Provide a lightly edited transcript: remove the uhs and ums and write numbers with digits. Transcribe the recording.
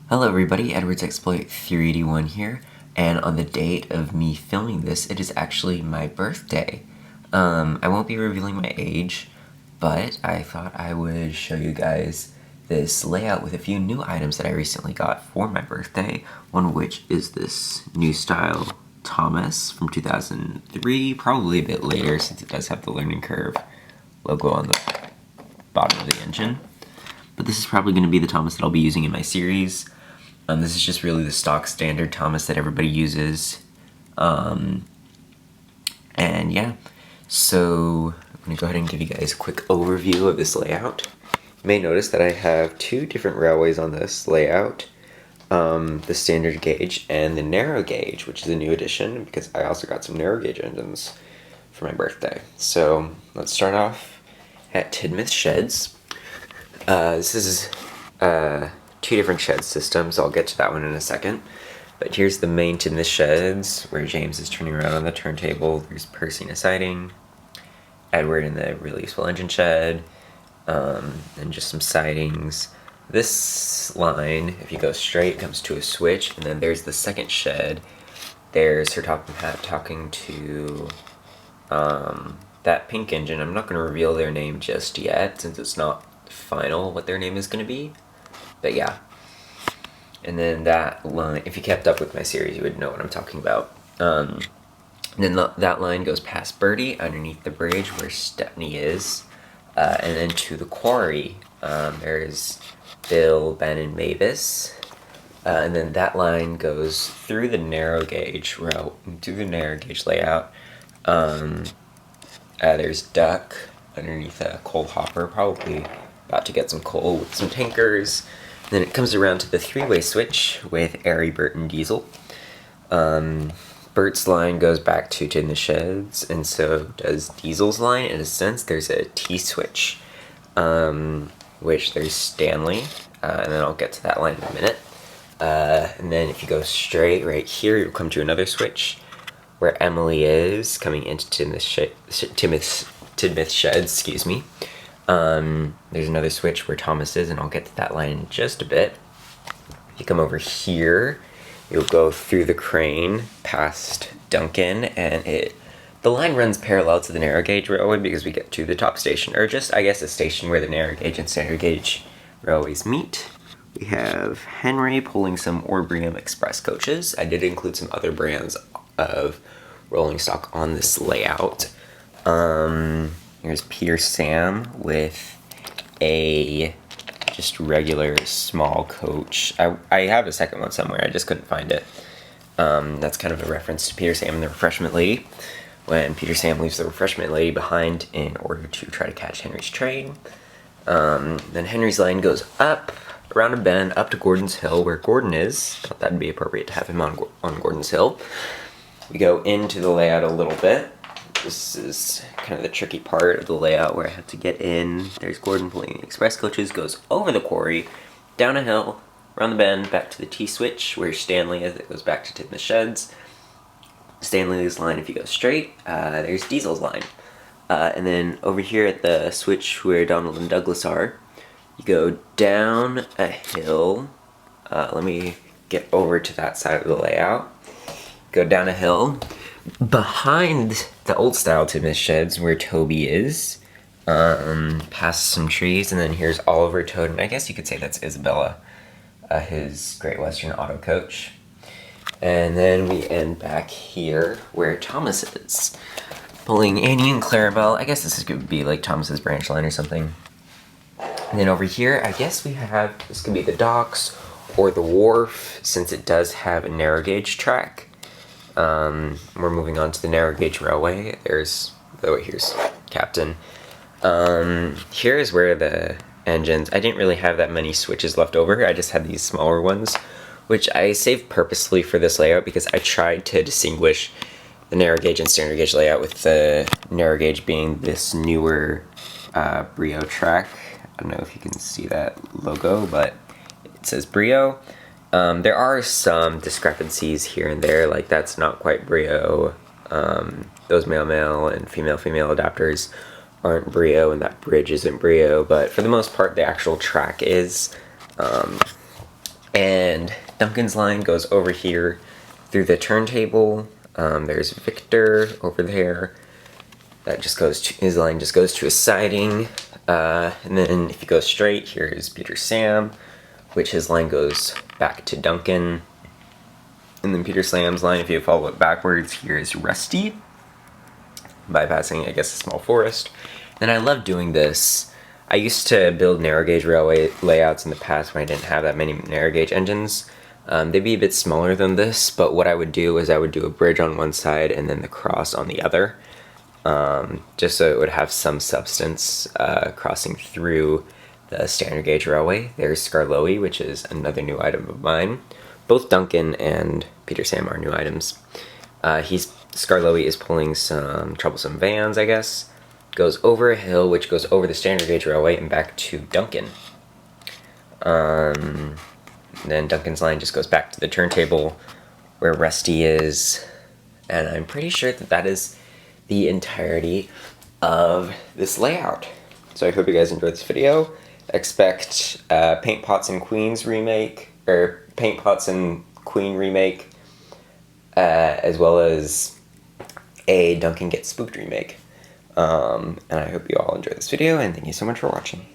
Hello everybody, Edward's Exploit 381 here, and on the date of me filming this, it is actually my birthday. I won't be revealing my age, but I thought I would show you guys this layout with a few new items that I recently got for my birthday, one of which is this new style Thomas from 2003, probably a bit later since it does have the learning curve logo on the bottom of the engine. But this is probably going to be the Thomas that I'll be using in my series. This is just really the stock standard Thomas that everybody uses. And yeah, so I'm going to go ahead and give you guys a quick overview of this layout. You may notice that I have two different railways on this layout. The standard gauge and the narrow gauge, which is a new addition because I also got some narrow gauge engines for my birthday. So let's start off at Tidmouth Sheds. This is two different shed systems. I'll get to that one in a second. But here's the main Tidmouth Sheds, where James is turning around on the turntable. There's Percy in a siding, Edward in the really useful engine shed, and just some sidings. This line, if you go straight, comes to a switch, and then there's the second shed. There's her top hat talking to that pink engine. I'm not going to reveal their name just yet, since it's not final what their name is going to be. But yeah. And then that line, if you kept up with my series, you would know what I'm talking about. Then that line goes past Birdie, underneath the bridge where Stepney is, and then to the quarry. There's Bill, Ben, and Mavis. And then that line goes through the narrow gauge route, through the narrow gauge layout. There's Duck underneath a coal hopper, probably about to get some coal with some tankers. Then it comes around to the three-way switch with Airy, Bert, and Diesel. Bert's line goes back to Tidmouth Sheds, and so does Diesel's line. In a sense, there's a T-switch, which there's Stanley, and then I'll get to that line in a minute. And then if you go straight right here, you'll come to another switch where Emily is, coming into Tidmouth Sheds, excuse me. There's another switch where Thomas is, and I'll get to that line in just a bit. If you come over here, you'll go through the crane past Duncan, and the line runs parallel to the narrow gauge railway because we get to the top station, or just, I guess, a station where the narrow gauge and standard gauge railways meet. We have Henry pulling some Orbrium Express coaches. I did include some other brands of rolling stock on this layout. Here's Peter Sam with a just regular small coach. I have a second one somewhere, I just couldn't find it. That's kind of a reference to Peter Sam and the Refreshment Lady, when Peter Sam leaves the Refreshment Lady behind in order to try to catch Henry's train. Then Henry's line goes up, around a bend, up to Gordon's Hill, where Gordon is. Thought that'd be appropriate to have him on Gordon's Hill. We go into the layout a little bit. This is kind of the tricky part of the layout where I have to get in. There's Gordon pulling express coaches, goes over the quarry, down a hill, around the bend, back to the T-switch where Stanley is. It goes back to Tidmouth Sheds. Stanley's line, if you go straight, there's Diesel's line. And then over here at the switch where Donald and Douglas are, you go down a hill. Let me get over to that side of the layout. Go down a hill. Behind the old style Tidmouth Sheds where Toby is, past some trees, and then here's Oliver, Toad, and I guess you could say that's Isabella, his Great Western Auto Coach. And then we end back here where Thomas is, pulling Annie and Clarabelle. I guess this could be like Thomas's branch line or something. And then over here, I guess this could be the docks or the wharf, since it does have a narrow gauge track. We're moving on to the narrow gauge railway. Here's Captain. Here is where the engines, I didn't really have that many switches left over. I just had these smaller ones, which I saved purposely for this layout because I tried to distinguish the narrow gauge and standard gauge layout, with the narrow gauge being this newer Brio track. I don't know if you can see that logo, but it says Brio. There are some discrepancies here and there, like that's not quite Brio. Those male and female adapters aren't Brio, and that bridge isn't Brio, but for the most part the actual track is. And Duncan's line goes over here through the turntable. There's Victor over there. That just goes to, his line just goes to his siding. And then if you go straight, here is Peter Sam, which his line goes back to Duncan. And then Peter Sam's line, if you follow it backwards, here is Rusty, bypassing, I guess, a small forest. And I love doing this. I used to build narrow gauge railway layouts in the past when I didn't have that many narrow gauge engines. They'd be a bit smaller than this, but what I would do is I would do a bridge on one side and then the cross on the other, just so it would have some substance crossing through the standard gauge railway. There's Skarloey, which is another new item of mine. Both Duncan and Peter Sam are new items. Skarloey is pulling some troublesome vans, I guess. Goes over a hill, which goes over the standard gauge railway and back to Duncan. Then Duncan's line just goes back to the turntable where Rusty is. And I'm pretty sure that that is the entirety of this layout. So I hope you guys enjoyed this video. Expect Paint Pots and Queens remake, or Paint Pots and Queen remake, as well as a Duncan Gets Spooked remake. And I hope you all enjoyed this video, and thank you so much for watching.